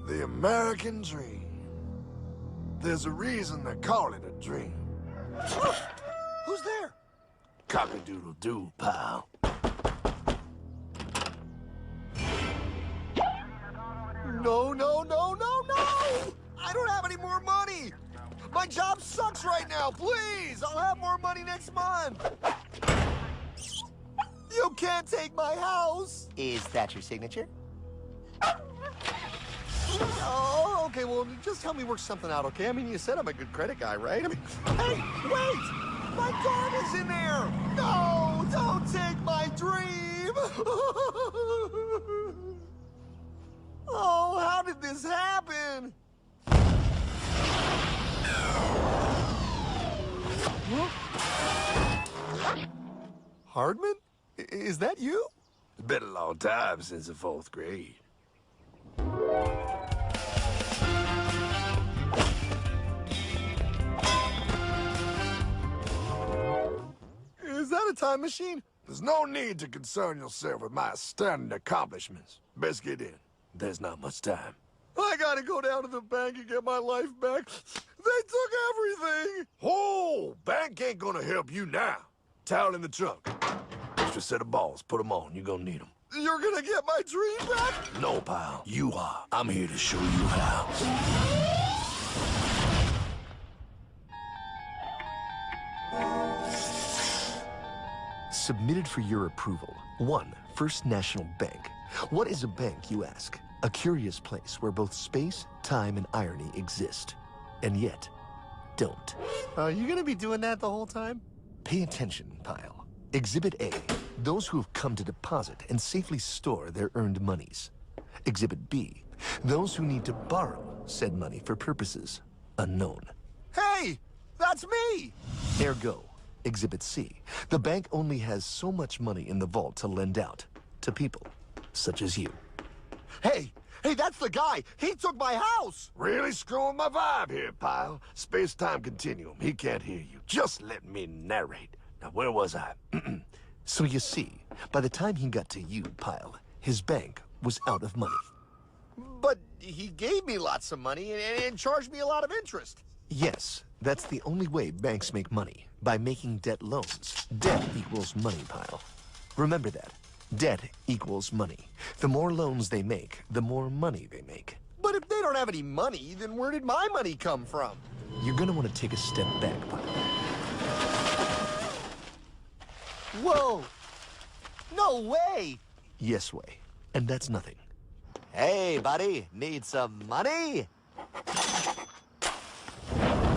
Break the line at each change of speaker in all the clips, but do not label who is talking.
The American dream. There's a reason they call it a dream.
Who's there?
Cock-a-doodle-doo, pal.
No, no, no, no, no! I don't have any more money! My job sucks right now, please! I'll have more money next month! You can't take my house!
Is that your signature?
Oh, okay, well, just help me work something out, okay? I mean, you said I'm a good credit guy, right? I mean, hey, wait! My dog is in there! No, don't take my dream! Oh, how did this happen? Hardman? Is that you?
It's been a long time since the 4th grade.
Is that a time machine?
There's no need to concern yourself with my astounding accomplishments. Best get in. There's not much time.
I gotta go down to the bank and get my life back. They took everything.
Oh, bank ain't gonna help you now. Towel in the trunk. Extra set of balls. Put them on. You're gonna need them.
You're gonna get my dream back?
No, pal. You are. I'm here to show you how.
Submitted for your approval. 1. First National Bank. What is a bank, you ask? A curious place where both space, time, and irony exist. And yet, don't.
Are you gonna be doing that the whole time?
Pay attention, pile. Exhibit A. Those who have come to deposit and safely store their earned monies. Exhibit B. Those who need to borrow said money for purposes unknown.
Hey! That's me!
Ergo, Exhibit C. The bank only has so much money in the vault to lend out to people such as you.
Hey! Hey, that's the guy! He took my house!
Really screwing my vibe here, pal. Space-time continuum. He can't hear you. Just let me narrate. Now, where was I?
So you see, by the time he got to you, pile, his bank was out of money.
But he gave me lots of money and charged me a lot of interest.
Yes, that's the only way banks make money, by making debt loans. Debt equals money, pile. Remember that. Debt equals money. The more loans they make, the more money they make.
But if they don't have any money, then where did my money come from?
You're gonna want to take a step back, pile.
Whoa! No way!
Yes way. And that's nothing.
Hey, buddy, need some money?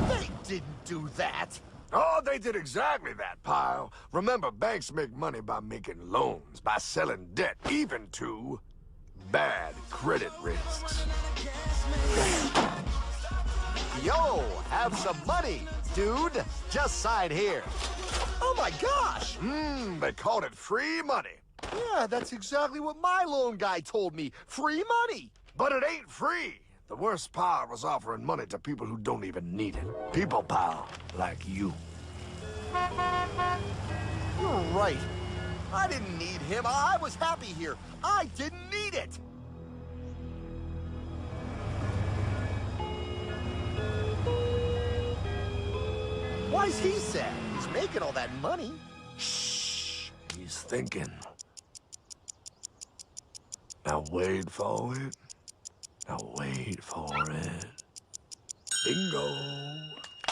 They didn't do that!
Oh, they did exactly that, pal. Remember, banks make money by making loans, by selling debt, even to bad credit risks.
Yo, have some money, dude. Just sign here.
Oh my gosh!
They called it free money.
Yeah, that's exactly what my loan guy told me. Free money!
But it ain't free. The worst part was offering money to people who don't even need it. People, pal, like you.
You're right. I didn't need him. I was happy here. I didn't need it. Why's he sad? He's making all that money.
Shh. He's thinking. Now wait for it. Now wait for it. Bingo.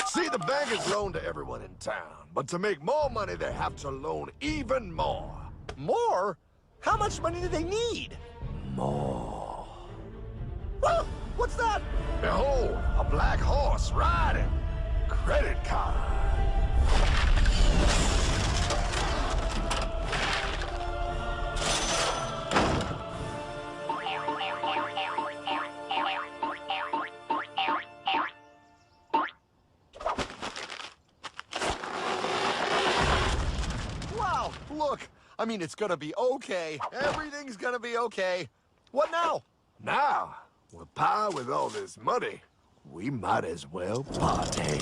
See, the bank is loaned to everyone in town, but to make more money, they have to loan even more.
More? How much money do they need?
More.
Ah, what's that?
Behold, a black horse riding. Credit card.
Wow, look. I mean, it's gonna be okay. Everything's gonna be okay. What now?
Now, Well, Pa, with all this money, we might as well party.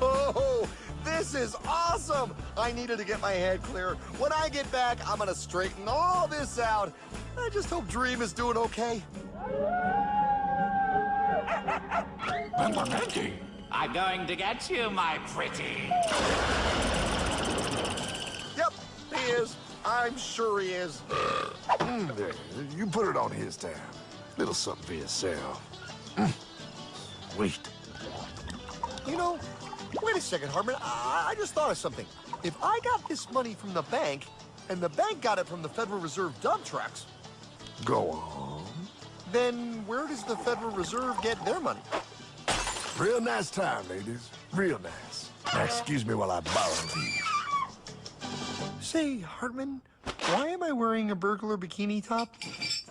Oh, this is awesome! I needed to get my head clear. When I get back, I'm gonna straighten all this out. I just hope Dream is doing okay.
I'm going to get you, my pretty.
Yep, he is. I'm sure he is.
There, you put it on his tab. Little something for yourself. Wait.
You know, wait a second, Hartman. I just thought of something. If I got this money from the bank, and the bank got it from the Federal Reserve dump trucks,
Go on.
then where does the Federal Reserve get their money?
Real nice time, ladies. Real nice. Now, excuse me while I borrow these.
Say, Hartman, why am I wearing a burglar bikini top?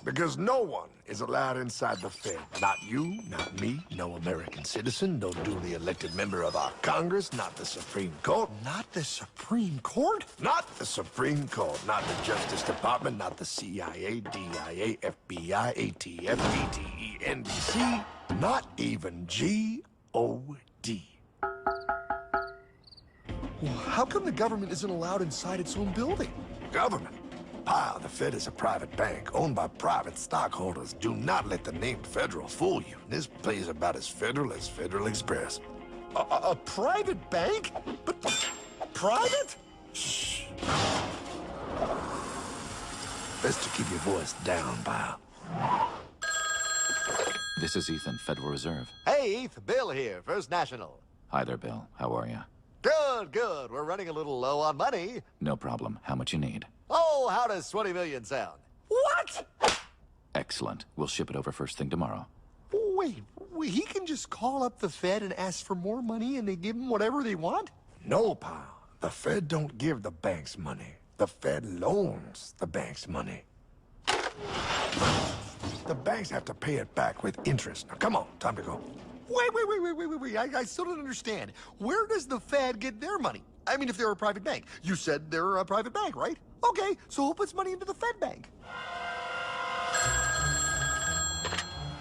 Because no one is allowed inside the Fed. Not you, not me, no American citizen, no duly elected member of our Congress, not the Supreme Court.
Not the Supreme Court?
Not the Supreme Court, not the Justice Department, not the CIA, DIA, FBI, ATF, ETE, NBC, not even G.O.D.
Well, how come the government isn't allowed inside its own building?
Government. Pa, the Fed is a private bank owned by private stockholders. Do not let the name Federal fool you. This place is about as federal as Federal Express.
A private bank? But private?
Shh. Best to keep your voice down, pal.
This is Ethan, Federal Reserve.
Hey, Eth, Bill here, First National.
Hi there, Bill. How are you?
Good, good. We're running a little low on money.
No problem. How much you need?
Oh, how does 20 million sound?
What?
Excellent. We'll ship it over first thing tomorrow.
Wait, he can just call up the Fed and ask for more money and they give him whatever they want?
No, pal. The Fed don't give the banks money. The Fed loans the banks money. The banks have to pay it back with interest. Now, come on. Time to go.
Wait. I still don't understand. Where does the Fed get their money? I mean, if they're a private bank. You said they're a private bank, right? Okay, so who puts money into the Fed bank?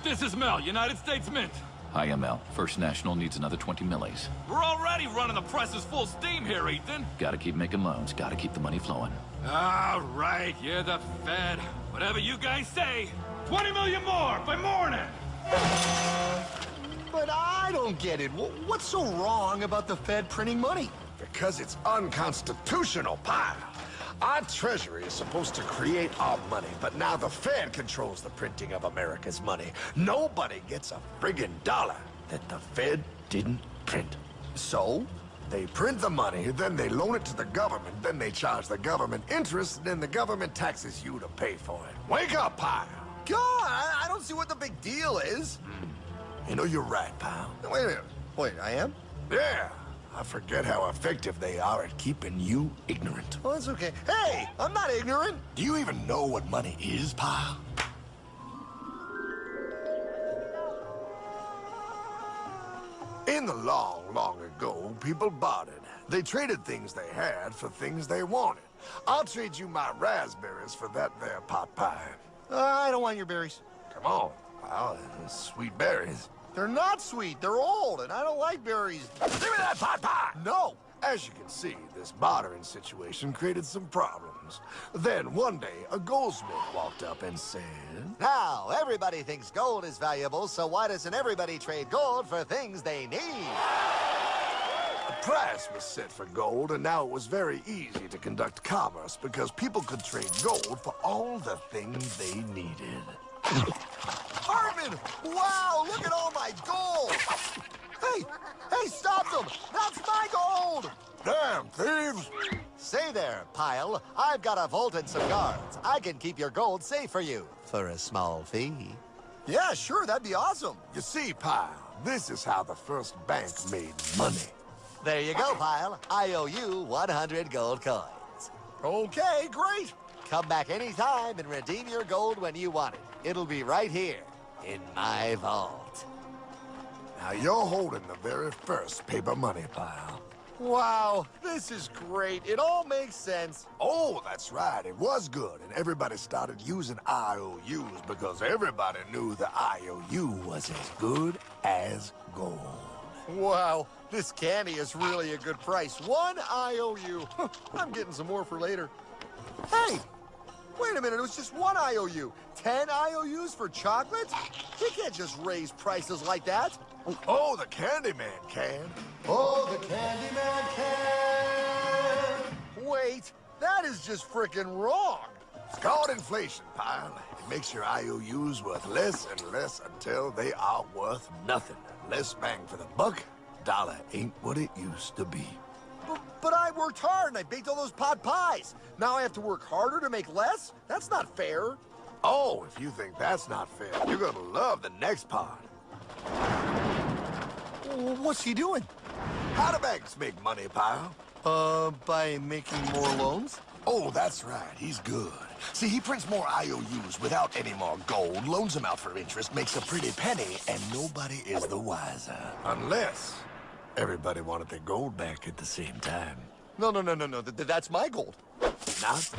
This is Mel, United States Mint.
Hi, ML. First National needs another 20 millis.
We're already running the presses full steam here, Ethan.
Gotta keep making loans. Gotta keep the money flowing.
All right, you're the Fed. Whatever you guys say. 20 million more by morning.
But I don't get it. What's so wrong about the Fed printing money?
Because it's unconstitutional, pal. Our Treasury is supposed to create our money, but now the Fed controls the printing of America's money. Nobody gets a friggin' dollar that the Fed didn't print.
So?
They print the money, then they loan it to the government, then they charge the government interest, then the government taxes you to pay for it. Wake up, pal!
God, I don't see what the big deal is.
You know, you're right, pal.
Wait a minute. Wait, I am?
Yeah, I forget how effective they are at keeping you ignorant.
Well, that's okay. Hey, I'm not ignorant.
Do you even know what money is, pal? In the long, long ago, people bartered. They traded things they had for things they wanted. I'll trade you my raspberries for that there pot pie.
I don't want your berries.
Come on, pal, they're sweet berries.
They're not sweet. They're old, and I don't like berries.
Give me that pot pie!
No.
As you can see, this bartering situation created some problems. Then one day, a goldsmith walked up and said,
Now, everybody thinks gold is valuable, so why doesn't everybody trade gold for things they need?
a price was set for gold, and now it was very easy to conduct commerce because people could trade gold for all the things they needed.
Hartman! Wow, look at all my gold! Hey, stop them! That's my gold!
Damn thieves!
Say there, Pile. I've got a vault and some guards. I can keep your gold safe for you for a small fee.
Yeah, sure, that'd be awesome.
You see, Pile, this is how the first bank made money.
There you go, Pile. I owe you 100 gold coins.
Okay, great.
Come back anytime and redeem your gold when you want it. It'll be right here in my vault.
Now you're holding the very first paper money, Pile.
Wow, this is great. It all makes sense.
Oh, that's right. It was good, and everybody started using IOUs because everybody knew the IOU was as good as gold.
Wow, this candy is really a good price. 1 IOU. I'm getting some more for later. Hey, wait a minute. It was just 1 IOU. 10 IOUs for chocolate? You can't just raise prices like that.
Oh, the Candyman can.
Oh, the Candyman can! Wait, that is just frickin' wrong.
It's called inflation, pal. It makes your IOUs worth less and less until they are worth nothing. Less bang for the buck. Dollar ain't what it used to be.
But I worked hard and I baked all those pot pies. Now I have to work harder to make less? That's not fair.
Oh, if you think that's not fair, you're gonna love the next part.
What's he doing?
How do banks make money, pal?
By making more loans?
Oh, that's right. He's good. See, he prints more IOUs without any more gold, loans them out for interest, makes a pretty penny, and nobody is the wiser. Unless everybody wanted their gold back at the same time.
No. That's my gold.
Not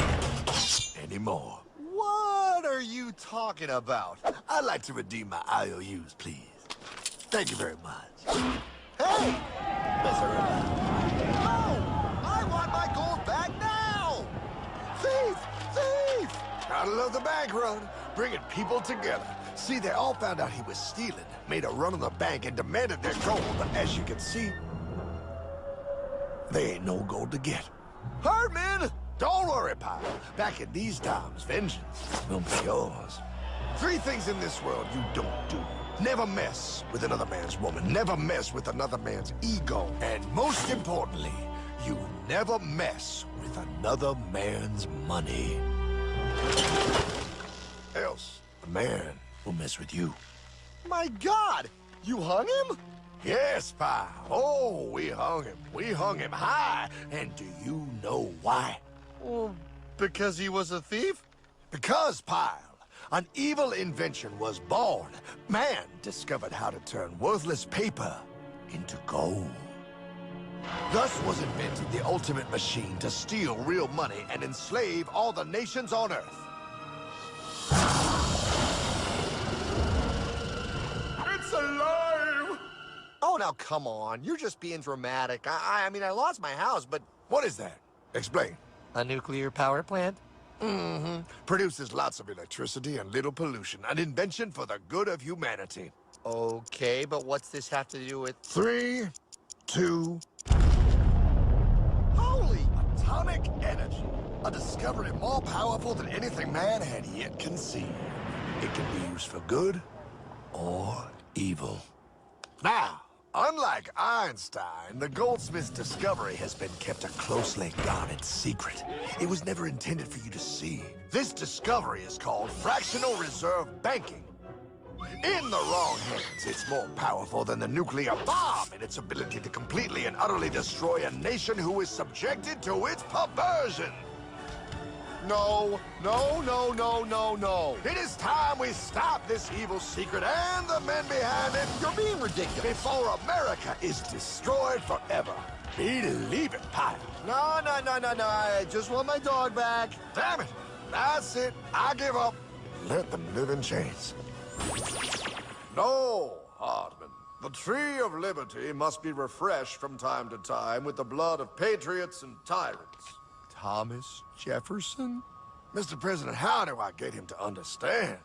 anymore.
What are you talking about?
I'd like to redeem my IOUs, please. Thank you very much.
Hey! No! I want my gold back now! Thief! Thief!
Gotta love the bank run, bringing people together. See, they all found out he was stealing, made a run on the bank, and demanded their gold. But as you can see, there ain't no gold to get.
Hardman!
Don't worry, pal. Back in these times, vengeance will be yours. 3 things in this world you don't do. Never mess with another man's woman. Never mess with another man's ego. And most importantly, you never mess with another man's money. Else, the man will mess with you.
My God! You hung him?
Yes, pal. Oh, we hung him. We hung him high. And do you know why?
Well, because he was a thief?
Because, pal, an evil invention was born. Man discovered how to turn worthless paper into gold. Thus was invented the ultimate machine to steal real money and enslave all the nations on Earth. It's alive!
Oh, now come on. You're just being dramatic. I mean, I lost my house, but...
What is that? Explain.
A nuclear power plant?
Mm-hmm. Produces lots of electricity and little pollution. An invention for the good of humanity.
Okay, but what's this have to do with...
3, 2...
Holy!
Atomic energy. A discovery more powerful than anything man had yet conceived. It can be used for good or evil. Now, unlike Einstein, the goldsmith's discovery has been kept a closely guarded secret. It was never intended for you to see. This discovery is called fractional reserve banking. In the wrong hands, it's more powerful than the nuclear bomb in its ability to completely and utterly destroy a nation who is subjected to its perversion.
No.
It is time we stop this evil secret and the men behind it.
You're being ridiculous.
Before America is destroyed forever. Believe it, pal.
No. I just want my dog back.
Damn it. That's it. I give up. Let them live in chains. No, Hardman. The tree of liberty must be refreshed from time to time with the blood of patriots and tyrants.
Thomas Jefferson?
Mr. President, how do I get him to understand?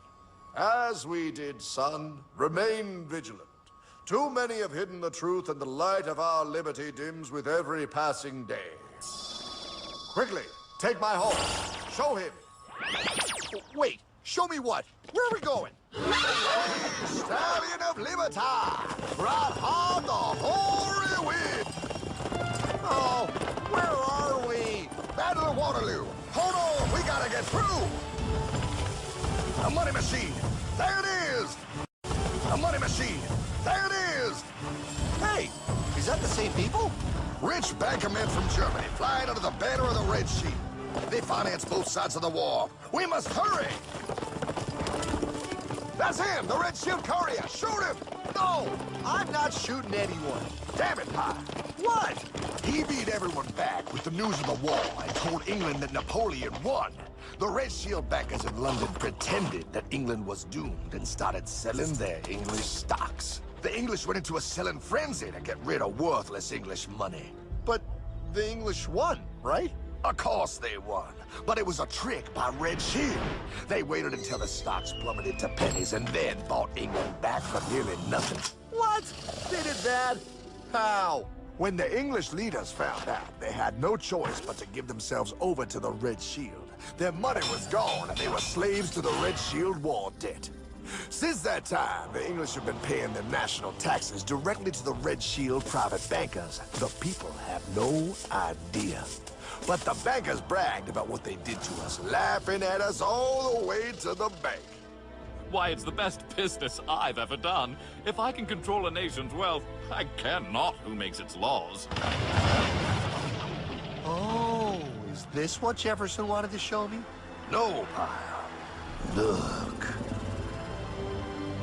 As we did, son, remain vigilant. Too many have hidden the truth, and the light of our liberty dims with every passing day. Quickly, take my horse. Show him.
Wait, show me what? Where are we going?
Stallion of Liberty! Right on the hoary wind!
Oh, where are we?
Battle of Waterloo! Hold on, we gotta get through! A money machine! There it is! A money machine! There it is!
Hey, is that the same people?
Rich banker men from Germany flying under the banner of the Red Sheet. They finance both sides of the war. We must hurry! That's him, the Red Shield courier! Shoot him!
No, I'm not shooting anyone.
Damn it, Pie!
What?
He beat everyone back with the news of the war and told England that Napoleon won. The Red Shield bankers in London pretended that England was doomed and started selling their English stocks. The English went into a selling frenzy to get rid of worthless English money.
But the English won, right?
Of course they won, but it was a trick by Red Shield. They waited until the stocks plummeted to pennies and then bought England back for nearly nothing.
What? They did that? How?
When the English leaders found out, they had no choice but to give themselves over to the Red Shield. Their money was gone, and they were slaves to the Red Shield war debt. Since that time, the English have been paying their national taxes directly to the Red Shield private bankers. The people have no idea. But the bankers bragged about what they did to us, laughing at us all the way to the bank.
Why, it's the best business I've ever done. If I can control a nation's wealth, I care not who makes its laws.
Oh, is this what Jefferson wanted to show me?
No, Pyle. Look.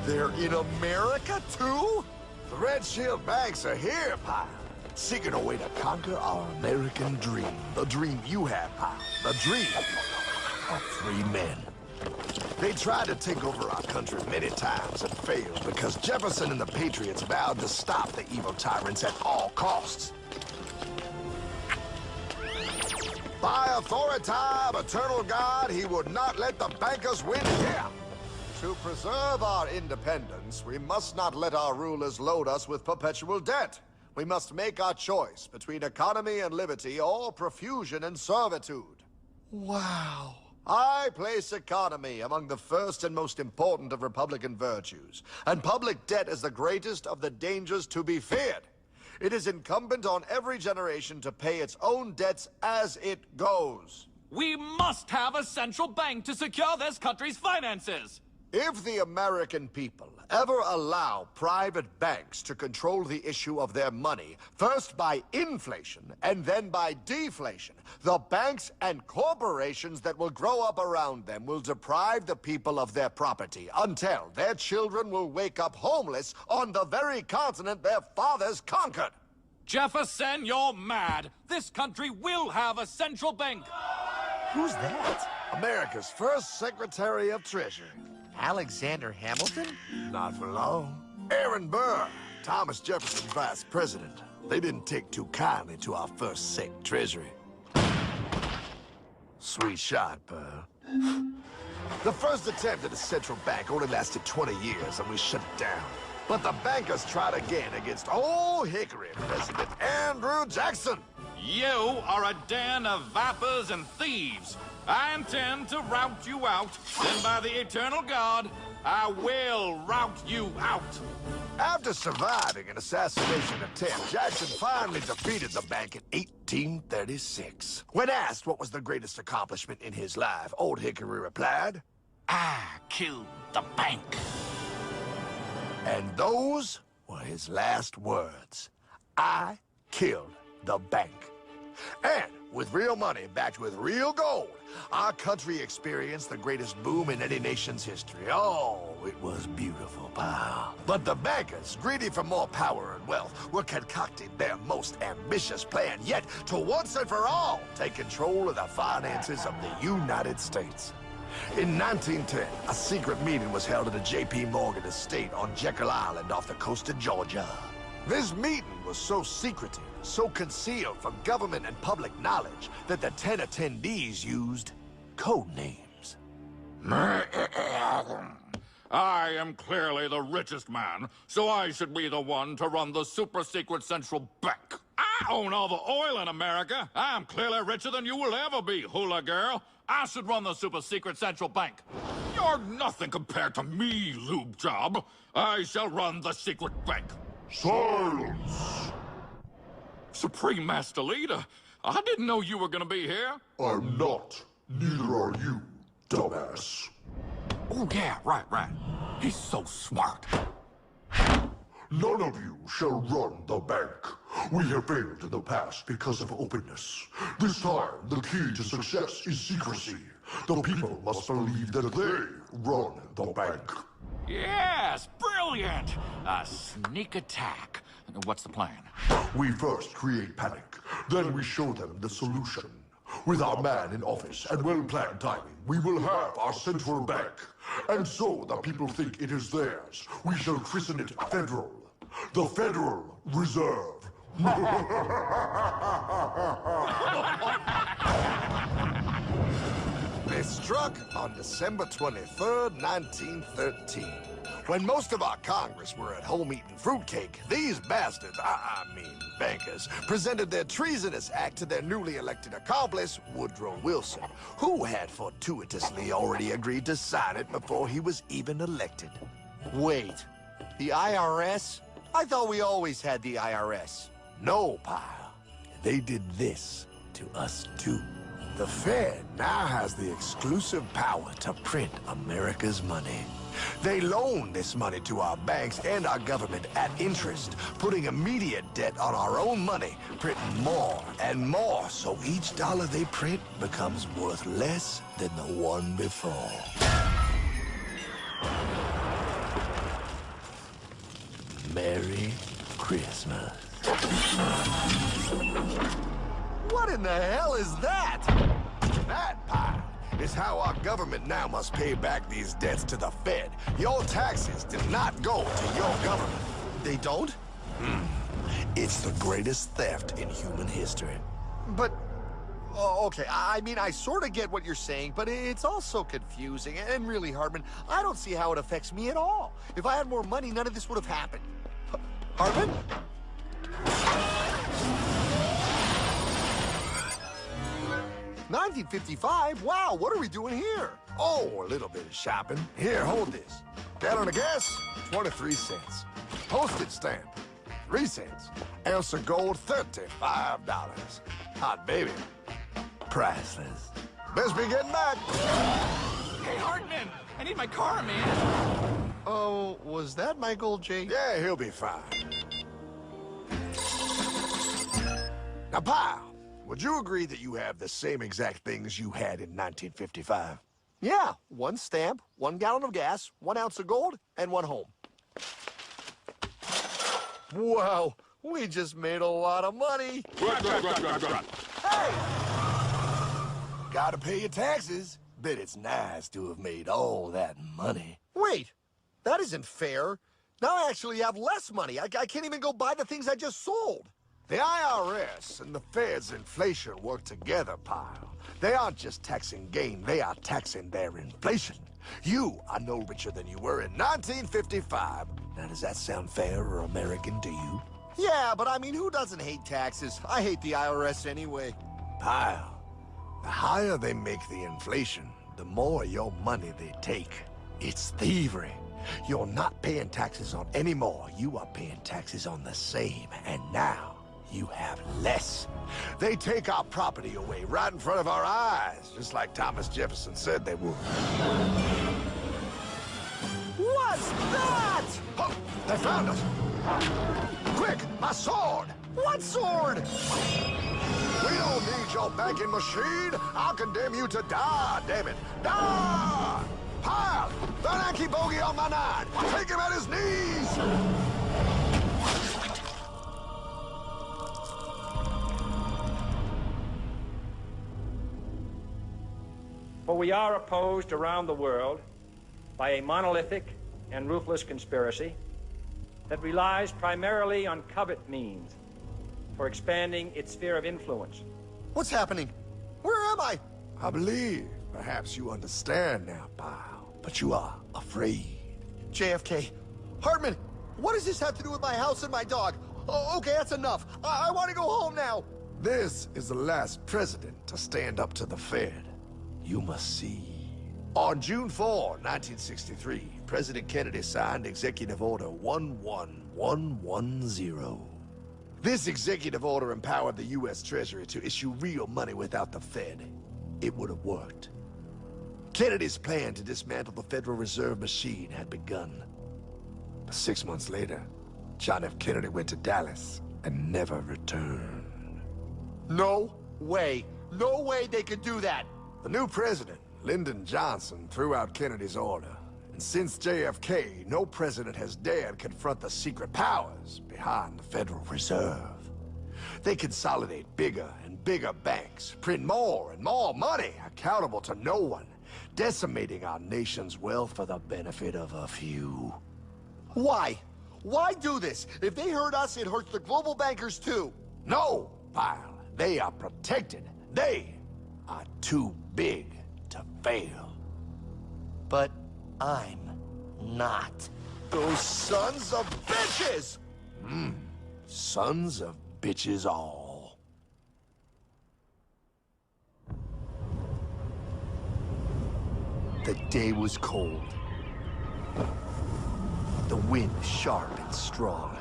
They're in America, too?
The Red Shield banks are here, Pyle. Seeking a way to conquer our American dream. The dream you have, Pyle. The dream of free men. They tried to take over our country many times and failed because Jefferson and the Patriots vowed to stop the evil tyrants at all costs. By authority of eternal God, he would not let the bankers win here.
To preserve our independence, we must not let our rulers load us with perpetual debt. We must make our choice between economy and liberty or profusion and servitude.
Wow.
I place economy among the first and most important of Republican virtues, and public debt is the greatest of the dangers to be feared. It is incumbent on every generation to pay its own debts as it goes.
We must have a central bank to secure this country's finances.
If the American people ever allow private banks to control the issue of their money, first by inflation and then by deflation, the banks and corporations that will grow up around them will deprive the people of their property until their children will wake up homeless on the very continent their fathers conquered.
Jefferson, you're mad. This country will have a central bank.
Who's that?
America's first Secretary of Treasury.
Alexander Hamilton?
Not for long. Aaron Burr, Thomas Jefferson's vice president. They didn't take too kindly to our first Sec Treasury. Sweet shot, Burr. The first attempt at a central bank only lasted 20 years, and we shut it down. But the bankers tried again against Old Hickory President Andrew Jackson.
You are a den of vipers and thieves. I intend to rout you out, and by the eternal God, I will rout you out.
After surviving an assassination attempt, Jackson finally defeated the bank in 1836. When asked what was the greatest accomplishment in his life, Old Hickory replied,
I killed the bank.
and those were his last words. I killed the bank. And with real money backed with real gold, our country experienced the greatest boom in any nation's history. Oh, it was beautiful, pal. But the bankers, greedy for more power and wealth, were concocting their most ambitious plan yet to once and for all take control of the finances of the United States. In 1910, a secret meeting was held at the J.P. Morgan estate on Jekyll Island off the coast of Georgia. This meeting was so secretive, so concealed from government and public knowledge, that the 10 attendees used code names.
I am clearly the richest man, so I should be the one to run the super-secret central bank. I own all the oil in America. I'm clearly richer than you will ever be, hula girl. I should run the super-secret central bank. You're nothing compared to me, lube job. I shall run the secret bank.
Silence!
Supreme Master Leader, I didn't know you were gonna be here.
I'm not. Neither are you, dumbass.
Oh yeah, right. He's so smart.
None of you shall run the bank. We have failed in the past because of openness. This time, the key to success is secrecy. The people must believe that they run the bank.
Yes, brilliant! A sneak attack. What's the plan?
We first create panic. Then we show them the solution. With our man in office and well-planned timing, we will have our central bank. And so the people think it is theirs. We shall christen it Federal. The Federal Reserve.
They struck on December 23rd, 1913. When most of our Congress were at home eating fruitcake, these bastards, I mean bankers, presented their treasonous act to their newly elected accomplice, Woodrow Wilson, who had fortuitously already agreed to sign it before he was even elected.
Wait, the IRS? I thought we always had the IRS.
No, pal. They did this to us too. The Fed now has the exclusive power to print America's money. They loan this money to our banks and our government at interest, putting immediate debt on our own money, printing more and more, so each dollar they print becomes worth less than the one before. Merry Christmas.
What in the hell is that?
That, pal, is how our government now must pay back these debts to the Fed. Your taxes do not go to your government.
They don't?
It's the greatest theft in human history.
But, oh, okay, I mean, I sort of get what you're saying, but it's also confusing. And really, Hartman, I don't see how it affects me at all. If I had more money, none of this would have happened. Hartman? 1955? Wow, what are we doing here?
Oh, a little bit of shopping. Here, hold this. Gallon of gas, 23 cents. Postage stamp, 3 cents. Ounce of gold, $35. Hot baby, priceless. Best be getting back.
Hey, Hartman! I need my car, man!
Oh, was that Michael J?
Yeah, he'll be fine. Now, pal, would you agree that you have the same exact things you had in 1955?
Yeah, 1 stamp, 1 gallon of gas, 1 ounce of gold, and 1 home. Wow, we just made a lot of money.
Hey! Gotta pay your taxes. Bet it's nice to have made all that money.
Wait, that isn't fair. Now I actually have less money. I can't even go buy the things I just sold.
The IRS and the Fed's inflation work together, pal. They aren't just taxing gain, they are taxing their inflation. You are no richer than you were in 1955. Now, does that sound fair or American to you?
Yeah, but I mean, who doesn't hate taxes? I hate the IRS anyway.
Pal, the higher they make the inflation, the more your money they take. It's thievery. You're not paying taxes on any more. You are paying taxes on the same, and now you have less. They take our property away right in front of our eyes, just like Thomas Jefferson said they would.
What's that?
Oh, they found us. Quick, my sword.
What sword?
We don't need your banking machine. I'll condemn you to die, damn it. Die! Pile! The Yankee bogey on my 9. Take him at his knees!
For we are opposed around the world by a monolithic and ruthless conspiracy that relies primarily on covert means for expanding its sphere of influence.
What's happening? Where am I?
I believe perhaps you understand now, pal, but you are afraid.
JFK. Hartman, what does this have to do with my house and my dog? Oh, okay, that's enough. I want to go home now.
This is the last president to stand up to the Fed. You must see. On June 4, 1963, President Kennedy signed Executive Order 11110. This executive order empowered the U.S. Treasury to issue real money without the Fed. It would have worked. Kennedy's plan to dismantle the Federal Reserve machine had begun. But 6 months later, John F. Kennedy went to Dallas and never returned.
No way. No way they could do that.
The new president, Lyndon Johnson, threw out Kennedy's order. And since JFK, no president has dared confront the secret powers behind the Federal Reserve. They consolidate bigger and bigger banks, print more and more money, accountable to no one, decimating our nation's wealth for the benefit of a few.
Why? Why do this? If they hurt us, it hurts the global bankers too.
No, Pyle. They are protected. They are too big to fail.
But I'm not. Those sons of bitches!
Sons of bitches all.
The day was cold. The wind sharp and strong.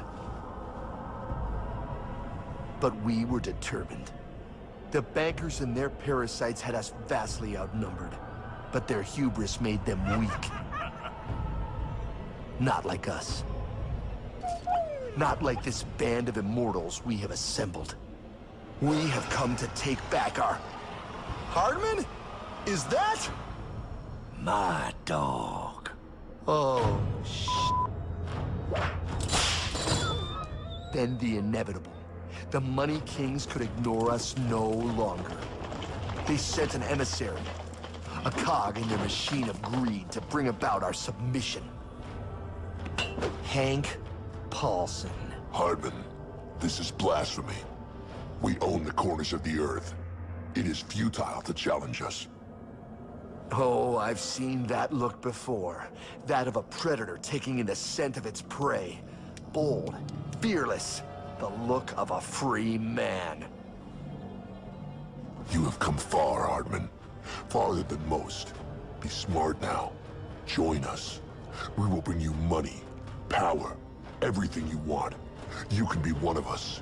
But we were determined. The bankers and their parasites had us vastly outnumbered, but their hubris made them weak. Not like us. Not like this band of immortals we have assembled. We have come to take back our...
Hardman? Is that?
My dog.
Oh, Then the inevitable. The Money Kings could ignore us no longer. They sent an emissary, a cog in their machine of greed to bring about our submission. Hank Paulson.
Hardman, this is blasphemy. We own the corners of the earth. It is futile to challenge us.
Oh, I've seen that look before. That of a predator taking in the scent of its prey. Bold, fearless, the look of a free man.
You have come far, Hardman. Farther than most. Be smart now. Join us. We will bring you money, power, everything you want. You can be one of us,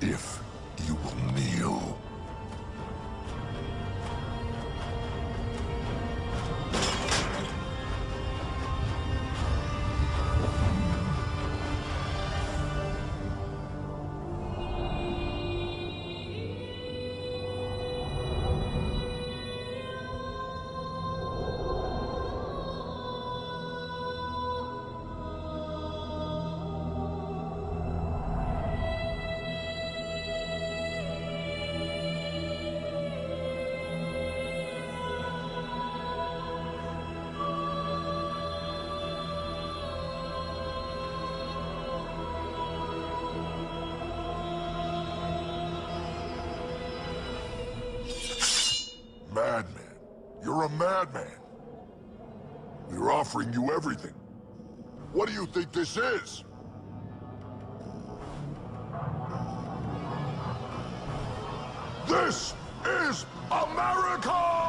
if you will kneel. Madman. You're a madman. We're offering you everything. What do you think this is? This is America!